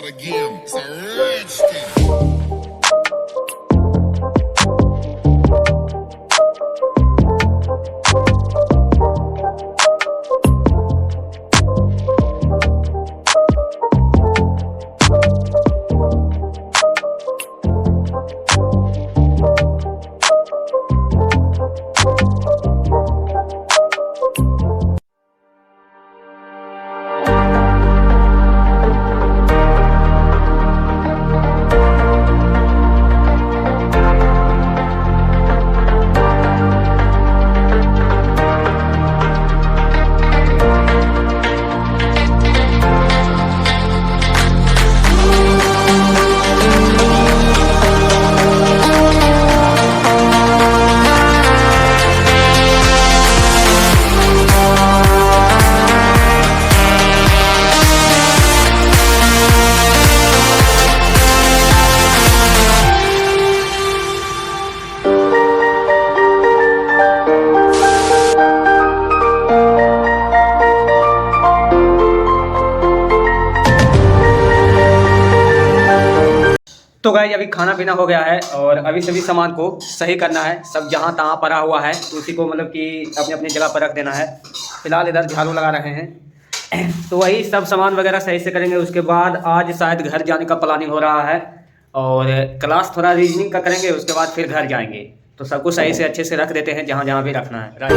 out again. It's a redskin. तो guys अभी खाना पीना हो गया है और अभी सभी सामान को सही करना है। सब जहाँ तहाँ पड़ा हुआ है तो उसी को मतलब कि अपनी अपनी जगह पर रख देना है। फिलहाल इधर झाड़ू लगा रहे हैं तो वही सब सामान वगैरह सही से करेंगे। उसके बाद आज शायद घर जाने का प्लानिंग हो रहा है और क्लास थोड़ा रीजनिंग का करेंगे। उसके बाद फिर घर जाएंगे तो सब कुछ सही से अच्छे से रख देते हैं जहाँ जहाँ भी रखना है। राइट।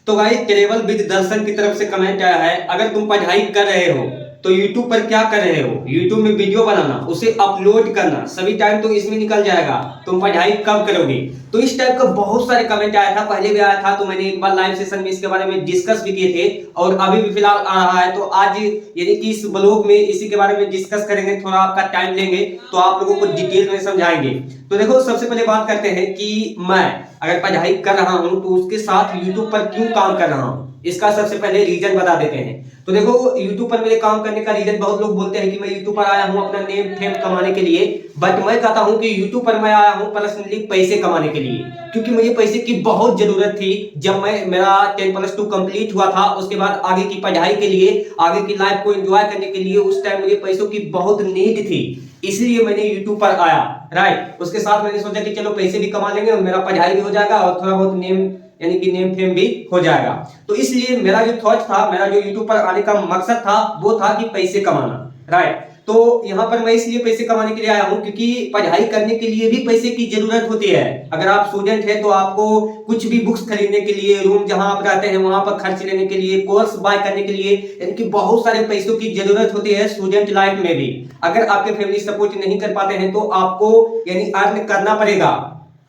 तो गाइस केवल विद दर्शन की तरफ से कमेंट आया है, अगर तुम पढ़ाई कर रहे हो तो YouTube पर क्या कर रहे हो? YouTube में वीडियो बनाना, उसे अपलोड करना, सभी टाइम तो इसमें निकल जाएगा, तुम पढ़ाई कब करोगे? तो इस टाइप का बहुत सारे कमेंट आया था, पहले भी आया था। तो मैंने एक बार लाइव सेशन में इसके बारे में डिस्कस भी किए थे और अभी भी फिलहाल आ रहा है। तो आज यानी कि इस ब्लॉग में इसी के बारे में डिस्कस करेंगे। थोड़ा आपका टाइम लेंगे तो आप लोगों को डिटेल में समझाएंगे। तो देखो सबसे पहले बात करते हैं कि मैं अगर पढ़ाई कर रहा हूं तो उसके साथ YouTube पर क्यों काम कर रहा हूं, इसका सबसे पहले रीजन बता देते हैं। तो देखो YouTube पर मेरे काम करने का रीजन, बहुत लोग बोलते हैं कि मैं YouTube पर आया हूं अपना नेम फेम कमाने के लिए, बट मैं कहता हूं कि YouTube पर मैं आया हूं पर्सनली पैसे कमाने के लिए। क्योंकि मुझे पैसे की बहुत जरूरत थी जब मेरा 10+2 कंप्लीट हुआ था। उसके बाद आगे की पढ़ाई के लिए, आगे की लाइफ को एंजॉय करने के लिए उस टाइम मुझे पैसों की बहुत नीड थी, इसलिए मैंने YouTube पर आया। राइट। उसके साथ मैंने सोचा कि चलो पैसे भी कमा लेंगे और मेरा पढ़ाई भी हो जाएगा और थोड़ा बहुत नेम यानी कि नेम फेम भी हो जाएगा। तो इसलिए मेरा जो थॉट था, मेरा जो YouTube पर आने का मकसद था वो था कि पैसे कमाना। राइट। तो यहाँ पर मैं इसलिए पैसे कमाने के लिए आया हूँ क्योंकि पढ़ाई करने के लिए भी पैसे की जरूरत होती है। अगर आप स्टूडेंट हैं तो आपको कुछ भी बुक्स खरीदने के लिए, रूम जहां आप रहते हैं वहां पर खर्च लेने के लिए, कोर्स बाय करने के लिए, यानी कि बहुत सारे पैसों की जरूरत होती है स्टूडेंट लाइफ में भी। अगर आपके फैमिली सपोर्ट नहीं कर पाते हैं तो आपको यानी अर्न करना पड़ेगा।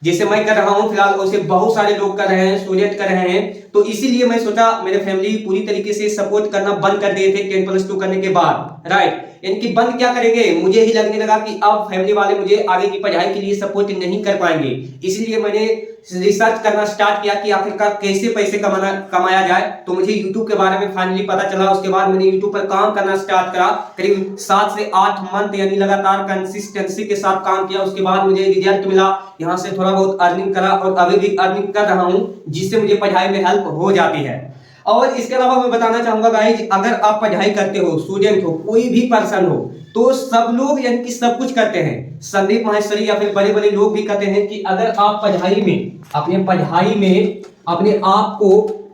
जैसे मैं कर रहा हूं फिलहाल, उसे बहुत सारे लोग कर रहे हैं, स्टूडेंट कर रहे हैं। तो इसीलिए मैं सोचा, मेरे फैमिली पूरी तरीके से सपोर्ट करना बंद कर दिए थे 10+2 करने के बाद। राइट। इनकी बंद क्या करेंगे, मुझे ही लगने लगा कि अब फैमिली वाले मुझे आगे की पढ़ाई के लिए सपोर्ट नहीं कर पाएंगे। इसलिए मैंने रिसर्च करना स्टार्ट किया कि आखिरकार कैसे पैसे कमाया जाए। तो मुझे YouTube के बारे में फाइनली पता चला। उसके बाद मैंने YouTube पर काम करना स्टार्ट करा, करीब 7 से 8 मंथ यानी लगातार कंसिस्टेंसी के साथ काम किया। उसके बाद मुझे रिजल्ट मिला, यहाँ से थोड़ा बहुत अर्निंग करा और अभी भी अर्निंग कर रहा हूँ, जिससे मुझे पढ़ाई में हेल्प हो जाती है। और इसके अलावा मैं बताना चाहूंगा गाइज, अगर आप पढ़ाई करते हो, स्टूडेंट हो, कोई भी पर्सन हो, तो सब लोग यानी कि सब कुछ करते हैं। संदीप माहेश्वरी या फिर बड़े बड़े लोग भी कहते हैं कि अगर आप पढ़ाई में अपने आप को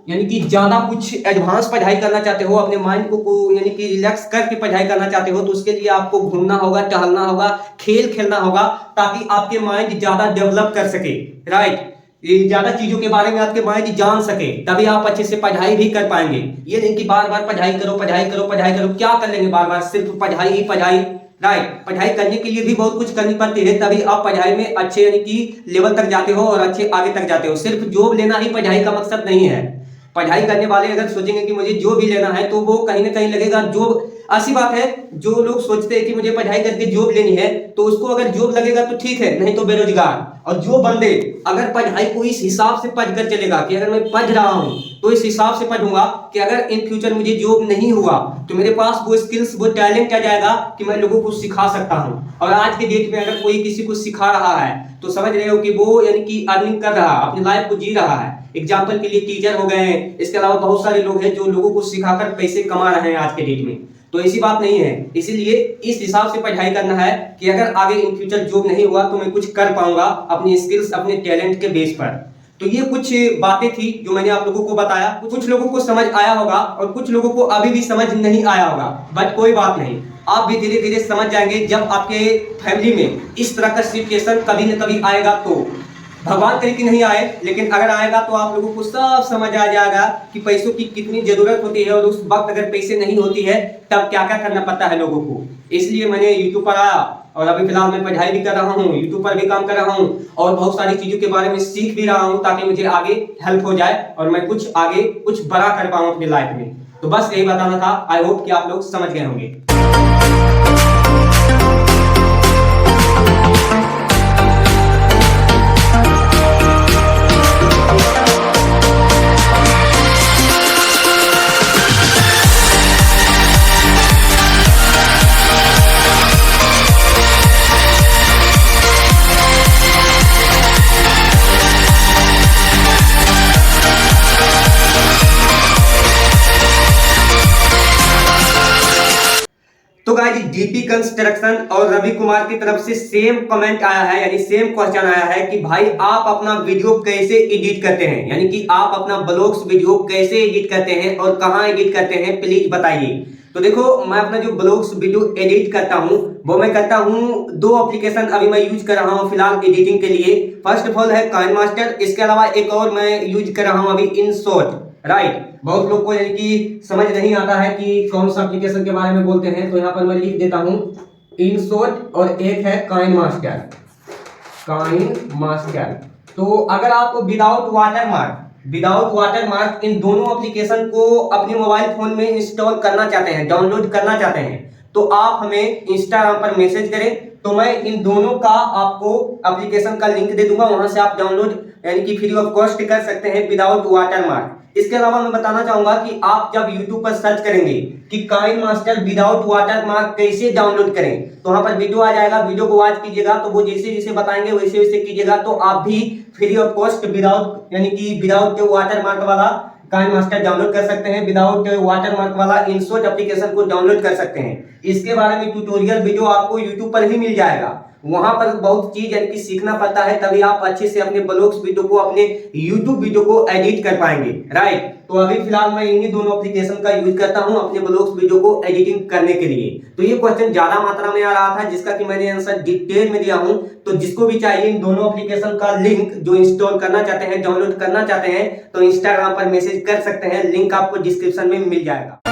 यानी कि ज्यादा कुछ एडवांस पढ़ाई करना चाहते हो, अपने माइंड को यानी कि रिलैक्स करके पढ़ाई करना चाहते हो, तो उसके लिए आपको घूमना होगा, टहलना होगा, खेल खेलना होगा, ताकि आपके माइंड ज्यादा डेवलप कर सके। राइट। ज्यादा चीजों के बारे में आपके माइंड जान सके, तभी आप अच्छे से पढ़ाई भी कर पाएंगे। ये नहीं कि बार बार पढ़ाई करो पढ़ाई करो पढ़ाई करो, क्या कर लेंगे बार बार सिर्फ पढ़ाई ही पढ़ाई। राइट। पढ़ाई करने के लिए भी बहुत कुछ करनी पड़ती है, तभी आप पढ़ाई में अच्छे यानी कि लेवल तक जाते हो और अच्छे आगे तक जाते हो। सिर्फ जॉब लेना ही पढ़ाई का मकसद नहीं है। पढ़ाई करने वाले अगर सोचेंगे कि मुझे जॉब भी लेना है तो वो कहीं ना कहीं लगेगा जॉब। ऐसी बात है, जो लोग सोचते हैं कि मुझे पढ़ाई करके जॉब लेनी है, तो उसको अगर जॉब लगेगा तो ठीक है, नहीं तो बेरोजगार। और जो बंदे अगर पढ़ाई को इस हिसाब से पढ़कर चलेगा कि अगर मैं पढ़ रहा हूं तो इस हिसाब से पढ़ूंगा कि अगर इन फ्यूचर मुझे जॉब नहीं हुआ तो मेरे पास वो स्किल्स, वो टैलेंट आ जाएगा कि मैं लोगों को सिखा सकता हूं। और आज के डेट में अगर कोई किसी को सिखा रहा है तो समझ रहे हो कि वो यानी कि अर्निंग कर रहा है, अपनी लाइफ को जी रहा है। एग्जाम्पल के लिए टीचर हो गए हैं, इसके अलावा बहुत सारे लोग हैं जो लोगों को सिखाकर पैसे कमा रहे हैं आज के डेट में। तो ऐसी बात नहीं है, इसीलिए इस हिसाब से पढ़ाई करना है कि अगर आगे इन फ्यूचर जॉब नहीं हुआ तो मैं कुछ कर पाऊंगा अपनी स्किल्स, अपने टैलेंट के बेस पर। तो ये कुछ बातें थी जो मैंने आप लोगों को बताया। कुछ लोगों को समझ आया होगा और कुछ लोगों को अभी भी समझ नहीं आया होगा, बट कोई बात नहीं, आप भी धीरे धीरे समझ जाएंगे जब आपके फैमिली में इस तरह का सिचुएशन कभी न कभी आएगा। तो भगवान करे कि नहीं आए, लेकिन अगर आएगा तो आप लोगों को सब समझ आ जाएगा कि पैसों की कितनी जरूरत होती है और उस वक्त अगर पैसे नहीं होती है तब क्या क्या करना पड़ता है लोगों को। इसलिए मैंने यूट्यूब पर आया और अभी फिलहाल मैं पढ़ाई भी कर रहा हूँ, यूट्यूब पर भी काम कर रहा हूँ और बहुत सारी चीजों के बारे में सीख भी रहा हूँ ताकि मुझे आगे हेल्प हो जाए और मैं कुछ आगे कुछ बड़ा कर पाऊँ अपनी लाइफ में। तो बस यही बताना था। आई होप कि आप लोग समझ गए होंगे। तो गाइस डीपी कंस्ट्रक्शन और रवि कुमार की तरफ से सेम कमेंट आया है, यानी सेम क्वेश्चन आया है कि भाई आप अपना वीडियो कैसे एडिट करते हैं, यानी कि आप अपना ब्लॉग्स वीडियो कैसे एडिट करते हैं और कहां एडिट करते हैं, प्लीज बताइए। तो देखो, मैं अपना जो ब्लॉग्स वीडियो एडिट करता हूं वो मैं करता हूं दो एप्लीकेशन अभी मैं यूज कर रहा हूं फिलहाल एडिटिंग के लिए। फर्स्ट ऑफ ऑल है काइनमास्टर, इसके अलावा एक और मैं यूज कर रहा हूं अभी इनशॉट। राइट, बहुत लोग को यानी कि समझ नहीं आता है कि कौन सा एप्लीकेशन के बारे में बोलते हैं, तो यहाँ पर मैं लिख देता हूँ इनशॉट और एक है काइनमास्टर। काइनमास्टर, तो अगर आप विदाउट वाटरमार्क इन दोनों एप्लीकेशन को अपने मोबाइल फोन में इंस्टॉल करना चाहते हैं, डाउनलोड करना चाहते हैं, तो आप हमें इंस्टाग्राम पर मैसेज करें, तो मैं इन दोनों का आपको एप्लीकेशन का लिंक दे दूंगा, वहां से आप डाउनलोड यानी कि फ्री ऑफ कॉस्ट कर सकते हैं विदाउट वाटरमार्क। इसके अलावा मैं बताना चाहूंगा कि आप जब YouTube पर सर्च करेंगे कि काइनमास्टर विदाउट वाटरमार्क कैसे डाउनलोड करें, तो वहां पर वीडियो आ जाएगा, वीडियो को वॉच कीजिएगा, तो वो जैसे जैसे बताएंगे वैसे वैसे कीजिएगा, तो आप भी फ्री ऑफ कॉस्ट विदाउट यानी कि विदाउट वाटरमार्क वाला काइनमास्टर डाउनलोड कर सकते हैं, विदाउट वाटरमार्क वाला इनशॉट एप्लीकेशन को डाउनलोड कर सकते हैं। इसके बारे में ट्यूटोरियल वीडियो आपको YouTube पर ही मिल जाएगा, वहां पर बहुत चीज यानी कि सीखना पड़ता है, तभी आप अच्छे से अपने ब्लॉग्स वीडियो को, अपने YouTube वीडियो को एडिट कर पाएंगे। राइट, तो अभी फिलहाल मैं इन्हीं दोनों एप्लीकेशन का यूज करता हूं अपने ब्लॉग्स वीडियो को एडिटिंग करने के लिए। तो ये क्वेश्चन ज्यादा मात्रा में आ रहा था जिसका कि मैंने आंसर डिटेल में दिया हूं, तो जिसको भी चाहिए इन दोनों एप्लीकेशन का लिंक जो इंस्टॉल करना चाहते हैं, डाउनलोड करना चाहते हैं, तो इंस्टाग्राम पर मैसेज कर सकते हैं, लिंक आपको डिस्क्रिप्शन में मिल जाएगा।